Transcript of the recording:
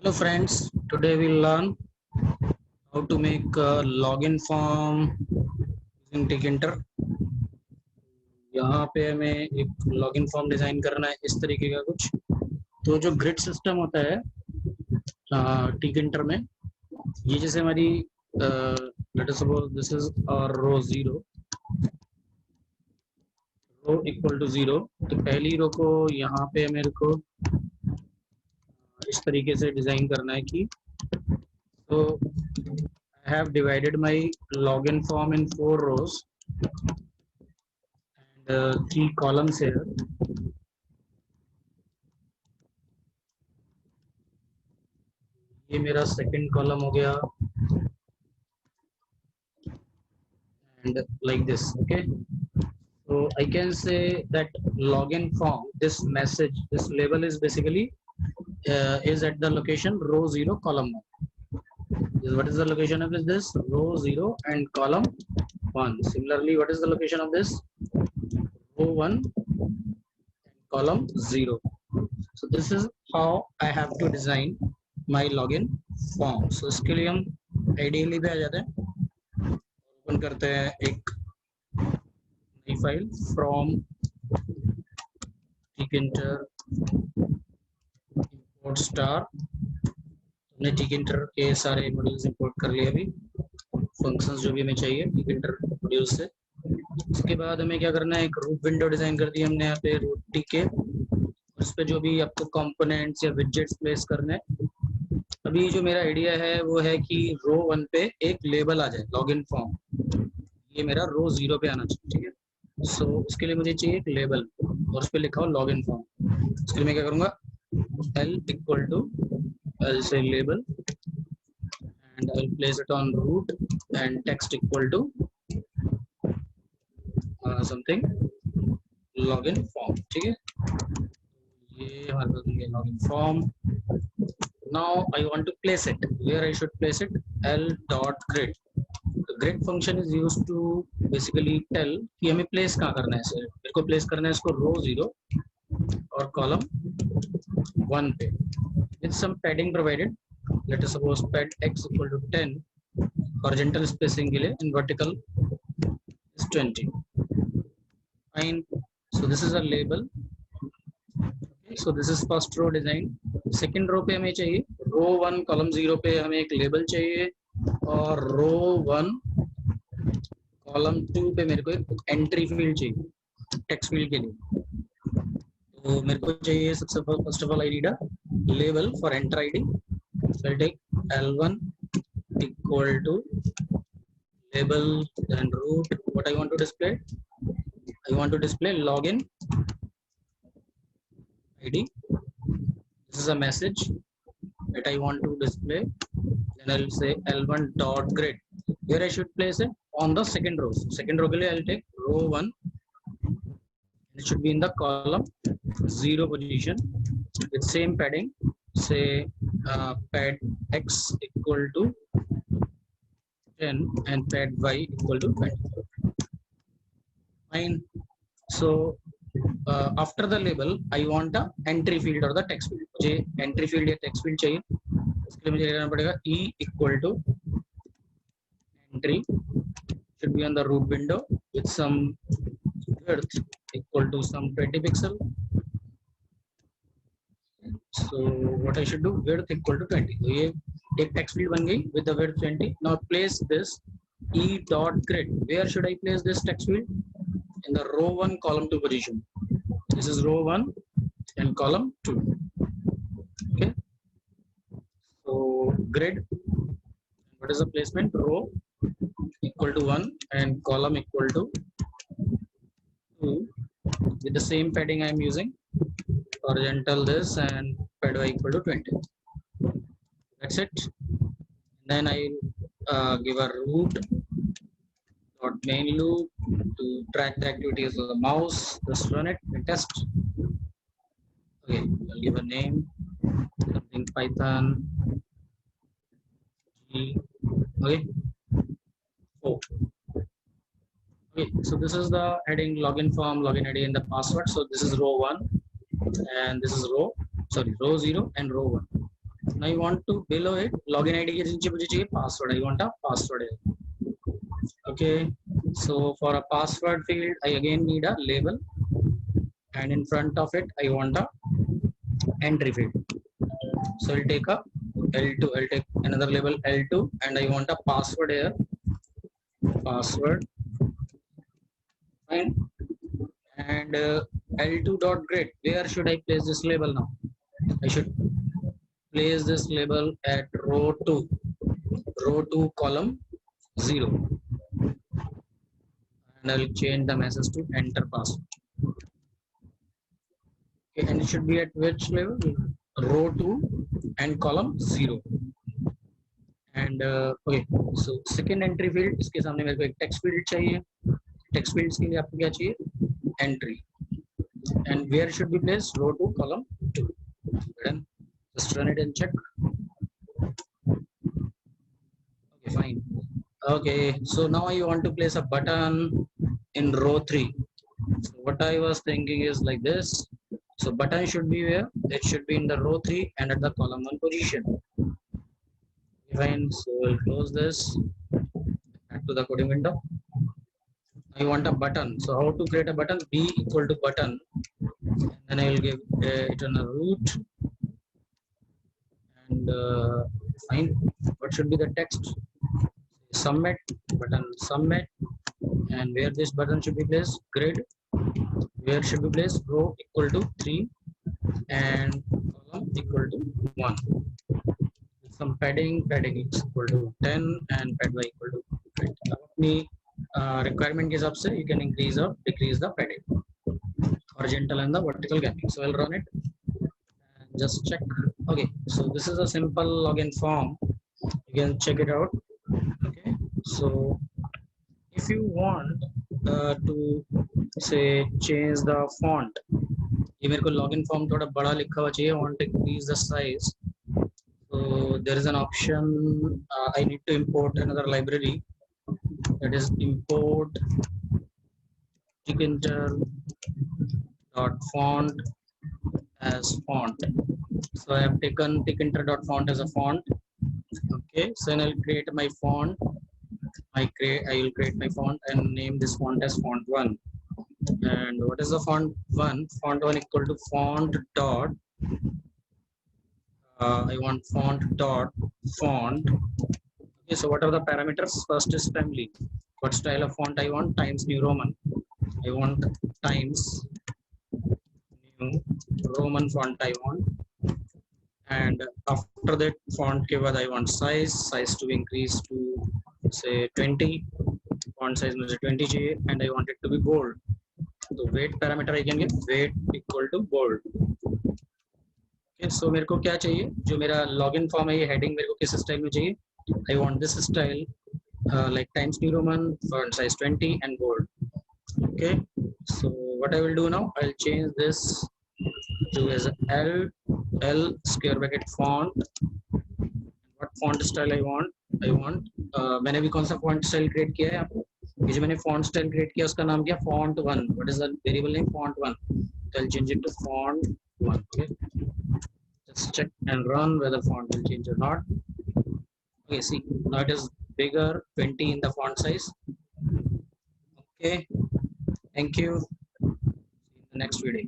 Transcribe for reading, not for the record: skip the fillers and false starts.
Hello friends, today we'll learn how to make a login form using Tkinter. यहाँ पे हमें एक login form design करना है इस तरीके का कुछ। तो जो ग्रिड सिस्टम होता है Tkinter में, ये जैसे हमारी let us suppose this is our row 0, row equal to 0। तो पहली रो को यहाँ पे मेरे को इस तरीके से डिजाइन करना है कि तो I have divided my login form in 4 rows and 3 columns here. ये मेरा सेकंड कॉलम हो गया and like this. Okay, so I can say that login form, this message, this label is basically is at the location row 0 column 1. What is the location of this? Row 0 and column 1. Similarly, what is the location of this? Row 1 and column 0. So this is how I have to design my login form. So इसके लिए हम ideally पे आ जाते हैं, open करते हैं एक नई file from Tkinter import star. हमने Tkinter के सारे मॉड्यूल्स इंपोर्ट कर लिए, अभी फंक्शंस जो भी हमें चाहिए Tkinter मॉड्यूल से। उसके बाद हमें क्या करना है, एक रूट विंडो डिजाइन कर दी हमने यहाँ पे रूट टी के, उस पे जो भी आपको कंपोनेंट्स या विजेट्स प्लेस करने। अभी जो मेरा आइडिया है वो है कि रो 1 पे एक लेबल आ जाए लॉगिन फॉर्म, ये मेरा रो 0 पे आना चाहिए, ठीक है। सो उसके लिए मुझे चाहिए एक लेबल और उस पर लिखा हो लॉगिन फॉर्म। उसके लिए मैं क्या करूँगा, L equal to I'll say label and I'll place it on root and text equal to something login form, ठीक है। ये हमारे पास है login form. Now I want to place it. Where I should place it? L dot grid. The grid function is used to basically tell कि हमें place कहाँ करना है इसे। मेरे को place करना है इसको row 0 और column 1 पे with some padding provided. Let us suppose pad x equal to 10, horizontal spacing के लिए, and vertical is 20. Fine. So this is a label. So this is first row design. Second row पे हमें चाहिए row 1 column 0 पे हमें एक label चाहिए और row 1 column 2 पे मेरे को एक entry field चाहिए text field के लिए। तो मेरे को चाहिए सबसे first of all I need a label for enter ID. So I'll take L1 equal to label then root. What I want to display? I want to display login ID. This is a message that I want to display. Then I'll say L1 dot grid. Here I should place it on the second row. Second row के लिए I'll take row 1. It should be in the column 0 position with same padding. Say pad x equal to 10 and pad y equal to 20. Fine. So after the label I want a entry field or the text field. मुझे entry field या text field चाहिए, उसके लिए मुझे लेना पड़ेगा e equal to entry should be on the root window with some width equal to some 20 pixel. So what I should do, width equal to 20. तो ये एक text field बन गई with the width 20. Now place this e dot grid. Where should I place this text field? In the row 1 column 2 position. This is row 1 and column 2. Okay. So grid. What is the placement? Row equal to 1 and column equal to 2 with the same padding I am using. Horizontal this and pad y equal to 20. That's it. Then I give a root dot main loop to track the activities of the mouse. Just run it and test. Okay, I'll give a name, something Python G. Okay. Oh. Okay, so this is the heading login form, login ID and the password. So this is row 1 and this is row 0 and row 1. Now you want to below it login ID के नीचे मुझे चाहिए password. I want a password here. Okay, so for a password field I again need a label, and in front of it I want a entry field. So I'll take a L2, I'll take another label L2, and I want a password here, password, fine. And L2 dot grid, where should I place this label now? I should place this label at row 2 column 0, and I'll change the message to enter password. Okay, and it should be at which level? Row 2 and column 0. And okay, so second entry field, इसके सामने मेरे को एक text field चाहिए. Text fields के लिए आपको क्या चाहिए? Entry. And where should be placed? Row 2 column 2. Then just run it and check. Okay, fine. Okay, so now I want to place a button in row 3. So what I was thinking is like this. So button should be where? It should be in the row 3 and at the column 1 position. Fine, so I'll close this, back to the coding window. I want a button. So how to create a button? B equal to button, and then I will give it on a root. And fine, what should be the text? Submit, button submit. And where this button should be placed? Grid. Where should be placed? Row equal to 3 and column equal to 1. With some padding is equal to 10 and pad y equal to 20. अपनी requirement के हिसाब से you can increase or decrease the padding, horizontal and the vertical gapping. So I'll run it and just check. Okay, so this is a simple login form. You can check it out. Okay, so if you want to say change the font, ये मेरे को login form थोड़ा बड़ा लिखा हुआ चाहिए. I want to increase the size. So there is an option. I need to import another library, that is import tkinter.font as font. So I have taken tkinter.font as a font. Okay, so then I'll create my font. I will create my font and name this font as font1. And what is the font1? Font1 equal to font dot. I want font dot font. Okay, so what are the parameters? First is family. What style of font I want? Times New Roman. I want Times New Roman font I want. And after that font के बाद I want size to increase to say 20. Font size मुझे 20 चाहिए, and I want it to be bold. So weight parameter I can give weight equal to bold. Okay, so मेरे को क्या चाहिए? जो मेरा login form है, ये heading मेरे को किस style में चाहिए? I want this style, like Times New Roman, font size 20 and bold. Okay, so what I will do now, I'll change this to as L square bracket font. What font style I want? मैंने भी कौन सा font style create किया है आपको? ये जो मैंने font style create किया उसका नाम क्या? Font1. What is the variable name? Font1. So I'll change it to Font1. Okay, just check and run whether font will change or not. Okay, see, now it is bigger, 20 in the font size. Okay, thank you. See you in the next video.